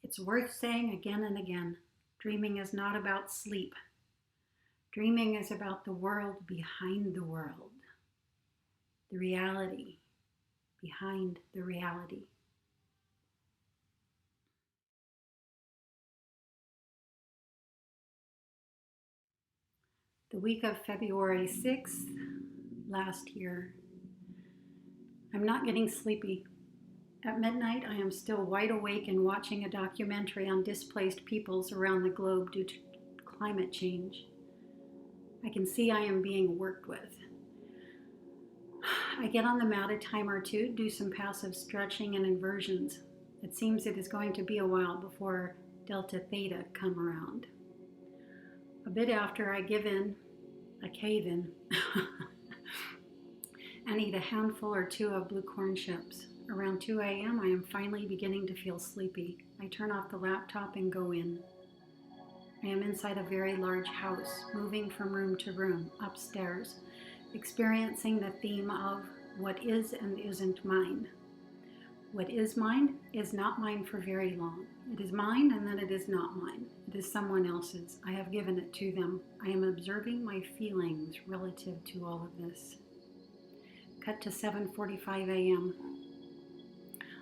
It's worth saying again and again, dreaming is not about sleep. Dreaming is about the world behind the world, the reality behind the reality. The week of February 6th last year, I'm not getting sleepy. At midnight, I am still wide awake and watching a documentary on displaced peoples around the globe due to climate change. I can see I am being worked with. I get on the mat a time or two, do some passive stretching and inversions. It seems it is going to be a while before Delta Theta come around. A bit after I cave in, and eat a handful or two of blue corn chips. Around 2 a.m., I am finally beginning to feel sleepy. I turn off the laptop and go in. I am inside a very large house, moving from room to room, upstairs, experiencing the theme of what is and isn't mine. What is mine is not mine for very long. It is mine and then it is not mine. It is someone else's. I have given it to them. I am observing my feelings relative to all of this. Cut to 7:45 a.m.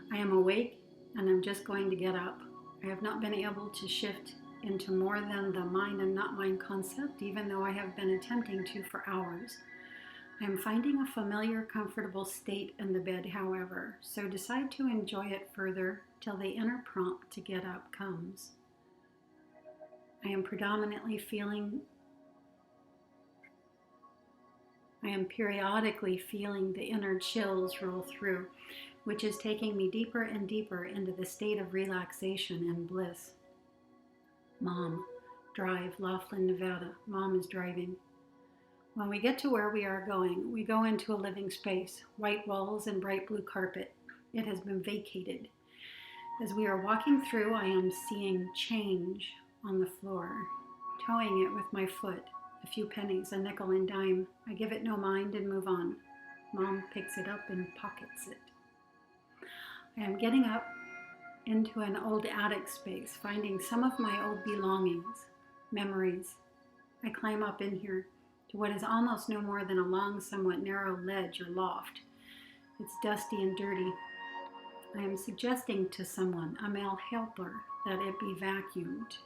I am awake and I'm just going to get up. I have not been able to shift into more than the mine and not mine concept, even though I have been attempting to for hours. I am finding a familiar, comfortable state in the bed, however, so decide to enjoy it further till the inner prompt to get up comes. I am periodically feeling the inner chills roll through, which is taking me deeper and deeper into the state of relaxation and bliss. Mom, drive, Laughlin, Nevada. Mom is driving. When we get to where we are going, we go into a living space, white walls and bright blue carpet. It has been vacated. As we are walking through, I am seeing change on the floor, toeing it with my foot, a few pennies, a nickel and dime. I give it no mind and move on. Mom picks it up and pockets it. I am getting up into an old attic space, finding some of my old belongings, memories. I climb up in here to what is almost no more than a long, somewhat narrow ledge or loft. It's dusty and dirty. I am suggesting to someone, a male helper, that it be vacuumed.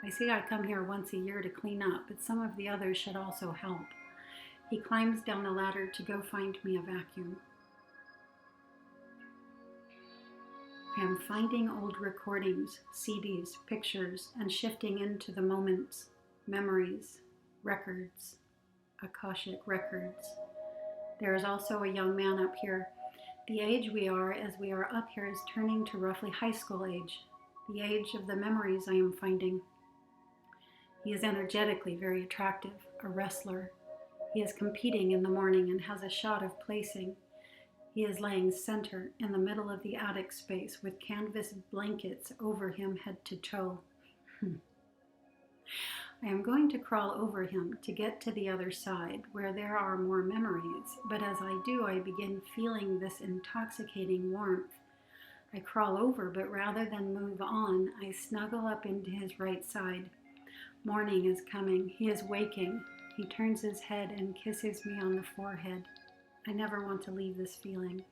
I say I come here once a year to clean up, but some of the others should also help. He climbs down the ladder to go find me a vacuum. I am finding old recordings, CDs, pictures, and shifting into the moments, memories, records, Akashic records. There is also a young man up here. The age we are as we are up here is turning to roughly high school age, the age of the memories I am finding. He is energetically very attractive, a wrestler. He is competing in the morning and has a shot of placing. He is laying center in the middle of the attic space with canvas blankets over him head to toe. I am going to crawl over him to get to the other side where there are more memories, but as I do, I begin feeling this intoxicating warmth. I crawl over, but rather than move on, I snuggle up into his right side. Morning is coming. He is waking. He turns his head and kisses me on the forehead. I never want to leave this feeling.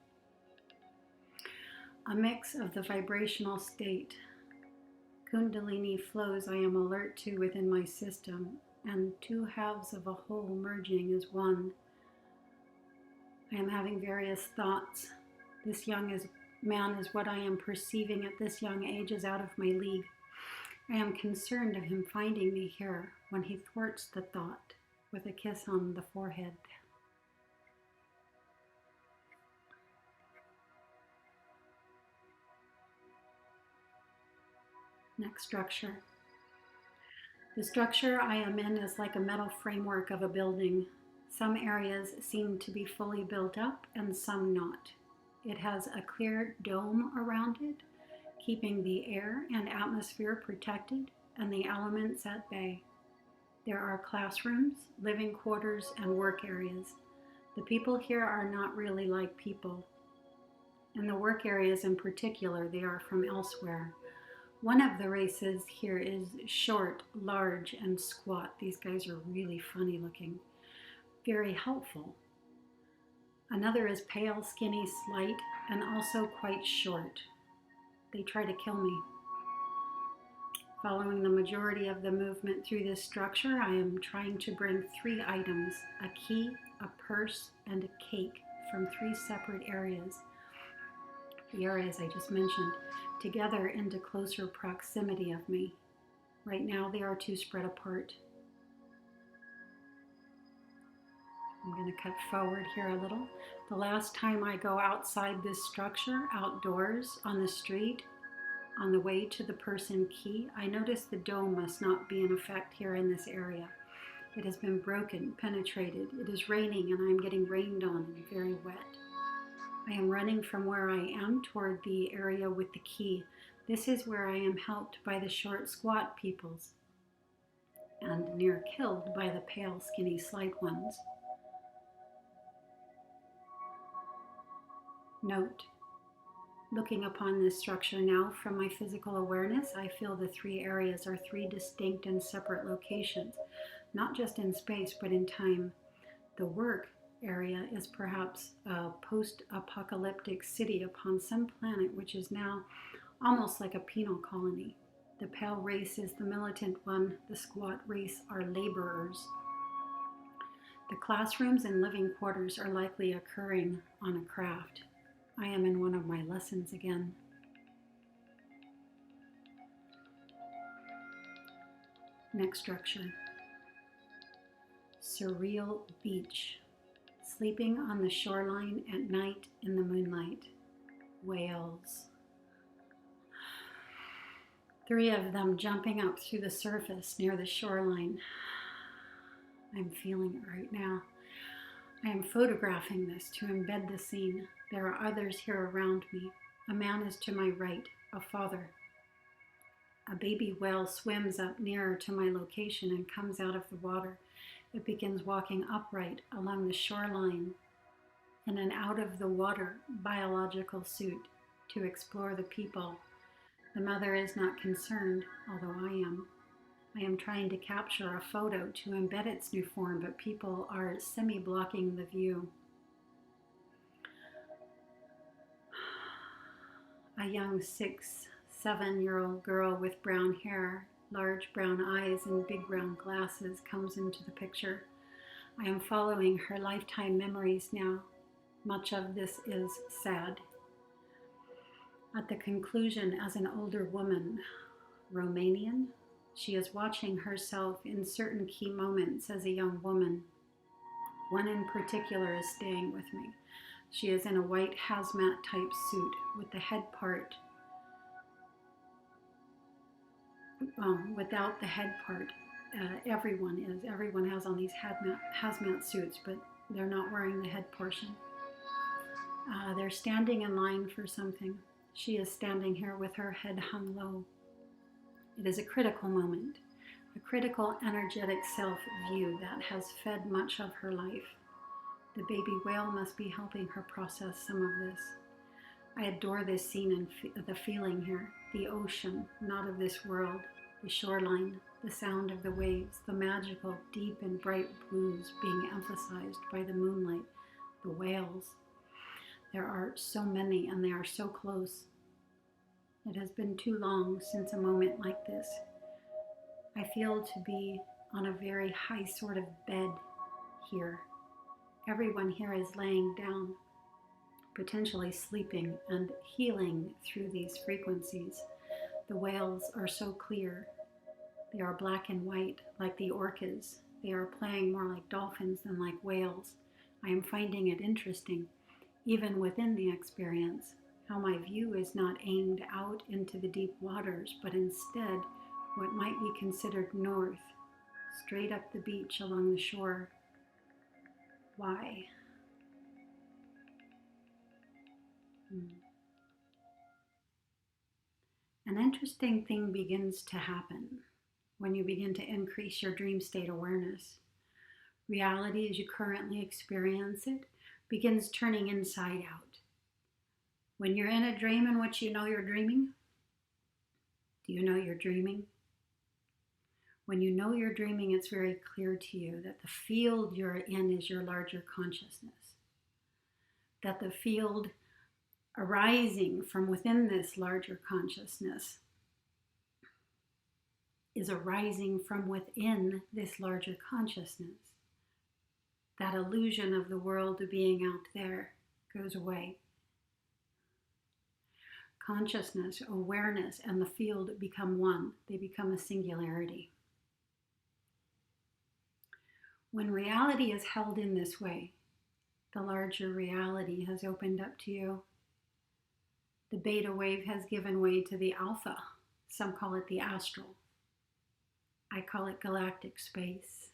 A mix of the vibrational state, Kundalini flows I am alert to within my system, and two halves of a whole merging as one. I am having various thoughts. This man is what I am perceiving at this young age is out of my league. I am concerned of him finding me here when he thwarts the thought with a kiss on the forehead. Next structure. The structure I am in is like a metal framework of a building. Some areas seem to be fully built up and some not. It has a clear dome around it, keeping the air and atmosphere protected and the elements at bay. There are classrooms, living quarters, and work areas. The people here are not really like people. In the work areas in particular, they are from elsewhere. One of the races here is short, large, and squat. These guys are really funny looking, very helpful. Another is pale, skinny, slight, and also quite short. They try to kill me. Following the majority of the movement through this structure, I am trying to bring 3 items, a key, a purse, and a cake from 3 separate areas, the areas I just mentioned, together into closer proximity of me. Right now they are too spread apart. I'm going to cut forward here a little. The last time I go outside this structure, outdoors, on the street, on the way to the purse and key, I notice the dome must not be in effect here in this area. It has been broken, penetrated. It is raining and I'm getting rained on and very wet. I am running from where I am toward the area with the key. This is where I am helped by the short, squat peoples and near killed by the pale, skinny, slight ones. Note, looking upon this structure now from my physical awareness, I feel the 3 areas are 3 distinct and separate locations, not just in space, but in time. The work area is perhaps a post-apocalyptic city upon some planet which is now almost like a penal colony. The pale race is the militant one, the squat race are laborers. The classrooms and living quarters are likely occurring on a craft. I am in one of my lessons again. Next structure. Surreal beach. Sleeping on the shoreline at night in the moonlight. Whales. 3 of them jumping up through the surface near the shoreline. I'm feeling it right now. I am photographing this to embed the scene. There are others here around me. A man is to my right, a father. A baby whale swims up nearer to my location and comes out of the water. It begins walking upright along the shoreline in an out-of-the-water biological suit to explore the people. The mother is not concerned, although I am. I am trying to capture a photo to embed its new form, but people are semi-blocking the view. A young 6-7-year-old girl with brown hair, large brown eyes, and big brown glasses comes into the picture. I am following her lifetime memories now. Much of this is sad. At the conclusion, as an older woman, Romanian, she is watching herself in certain key moments as a young woman. One in particular is staying with me. She is in a white hazmat type suit with the head part, without the head part. Everyone has on these hazmat suits, but they're not wearing the head portion. They're standing in line for something. She is standing here with her head hung low. It is a critical moment, a critical energetic self-view that has fed much of her life. The baby whale must be helping her process some of this. I adore this scene and the feeling here, the ocean, not of this world, the shoreline, the sound of the waves, the magical, deep and bright blues being emphasized by the moonlight, the whales. There are so many and they are so close. It has been too long since a moment like this. I feel to be on a very high sort of bed here. Everyone here is laying down, potentially sleeping and healing through these frequencies. The whales are so clear. They are black and white, like the orcas. They are playing more like dolphins than like whales. I am finding it interesting, even within the experience, how my view is not aimed out into the deep waters, but instead what might be considered north, straight up the beach along the shore. Why? An interesting thing begins to happen when you begin to increase your dream state awareness. Reality as you currently experience it begins turning inside out. When you're in a dream in which you know you're dreaming, Do you know you're dreaming? When you know you're dreaming, it's very clear to you that the field you're in is your larger consciousness. That the field arising from within this larger consciousness is arising from within this larger consciousness. That illusion of the world being out there goes away. Consciousness, awareness, and the field become one. They become a singularity. When reality is held in this way, the larger reality has opened up to you. The beta wave has given way to the alpha. Some call it the astral. I call it galactic space.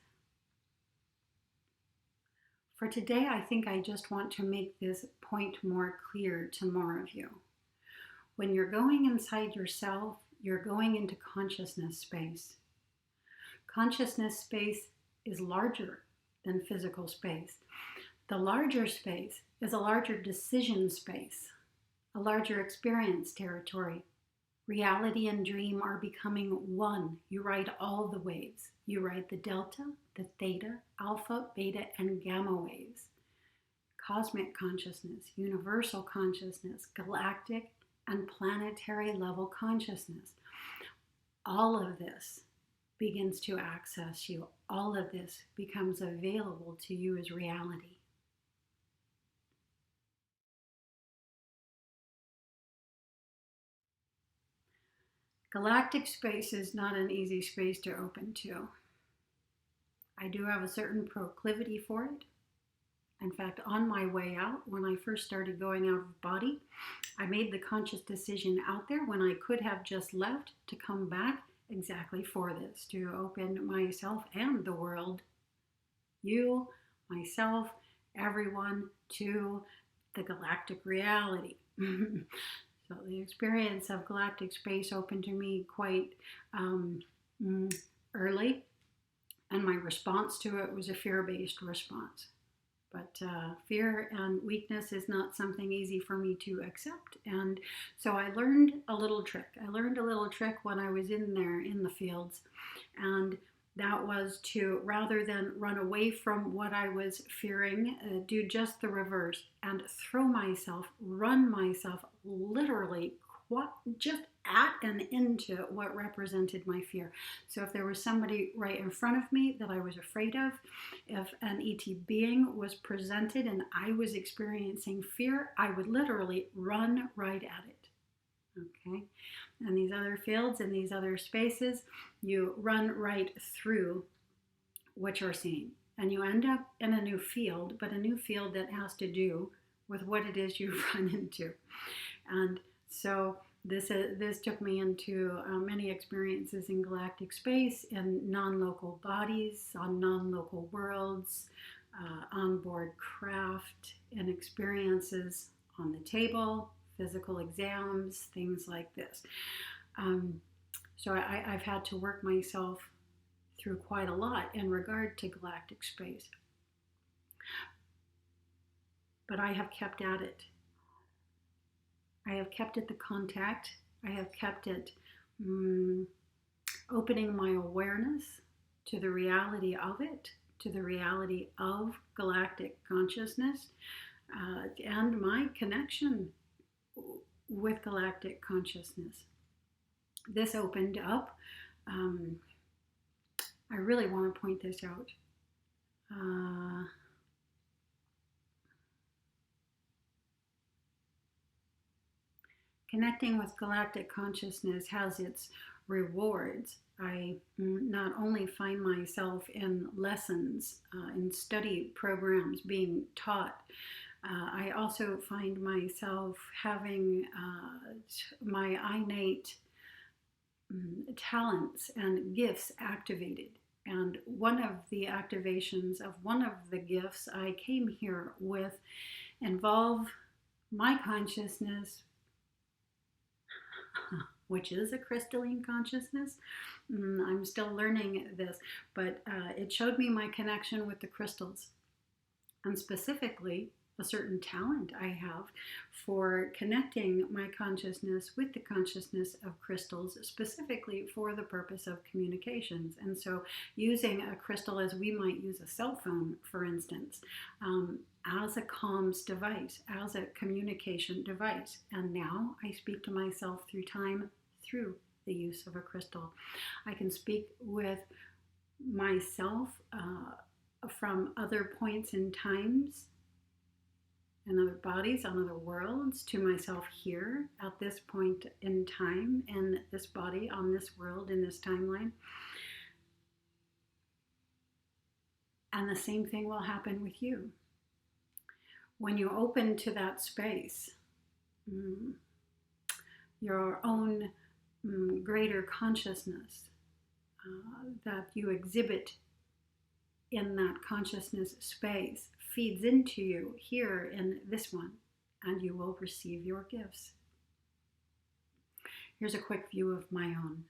For today, I think I just want to make this point more clear to more of you. When you're going inside yourself, you're going into consciousness space. Consciousness space is larger than physical space. The larger space is a larger decision space, a larger experience territory. Reality and dream are becoming one. You ride all the waves. You ride the delta, the theta, alpha, beta, and gamma waves. Cosmic consciousness, universal consciousness, galactic and planetary level consciousness. All of this begins to access you. All of this becomes available to you as reality. Galactic space is not an easy space to open to. I do have a certain proclivity for it. In fact, on my way out, when I first started going out of body, I made the conscious decision out there when I could have just left to come back exactly for this, to open myself and the world, you, myself, everyone, to the galactic reality. So the experience of galactic space opened to me quite early, and my response to it was a fear-based response. But fear and weakness is not something easy for me to accept. And so I learned a little trick. I learned a little trick when I was in there in the fields. And that was to, rather than run away from what I was fearing, do just the reverse and throw myself, run myself literally just at and into what represented my fear. So if there was somebody right in front of me that I was afraid of, if an ET being was presented and I was experiencing fear, I would literally run right at it. Okay? And these other fields and these other spaces, you run right through what you're seeing. And you end up in a new field, but a new field that has to do with what it is you've run into. And so this took me into many experiences in galactic space, in non-local bodies, on non-local worlds, onboard craft, and experiences on the table, physical exams, things like this. So I've had to work myself through quite a lot in regard to galactic space. But I have kept at it. I have kept it the contact. I have kept it opening my awareness to the reality of it, to the reality of galactic consciousness, and my connection with galactic consciousness. This opened up. I really want to point this out. Connecting with galactic consciousness has its rewards. I not only find myself in lessons, in study programs being taught, I also find myself having my innate talents and gifts activated. And one of the activations of one of the gifts I came here with involve my consciousness, which is a crystalline consciousness. I'm still learning this, but it showed me my connection with the crystals, and specifically a certain talent I have for connecting my consciousness with the consciousness of crystals, specifically for the purpose of communications. And so, using a crystal as we might use a cell phone, for instance, as a comms device, as a communication device. And now I speak to myself through time through the use of a crystal. I can speak with myself from other points in times and other bodies on other worlds to myself here at this point in time and this body on this world in this timeline. And the same thing will happen with you. When you open to that space, your own greater consciousness that you exhibit in that consciousness space feeds into you here in this one, and you will receive your gifts. Here's a quick view of my own.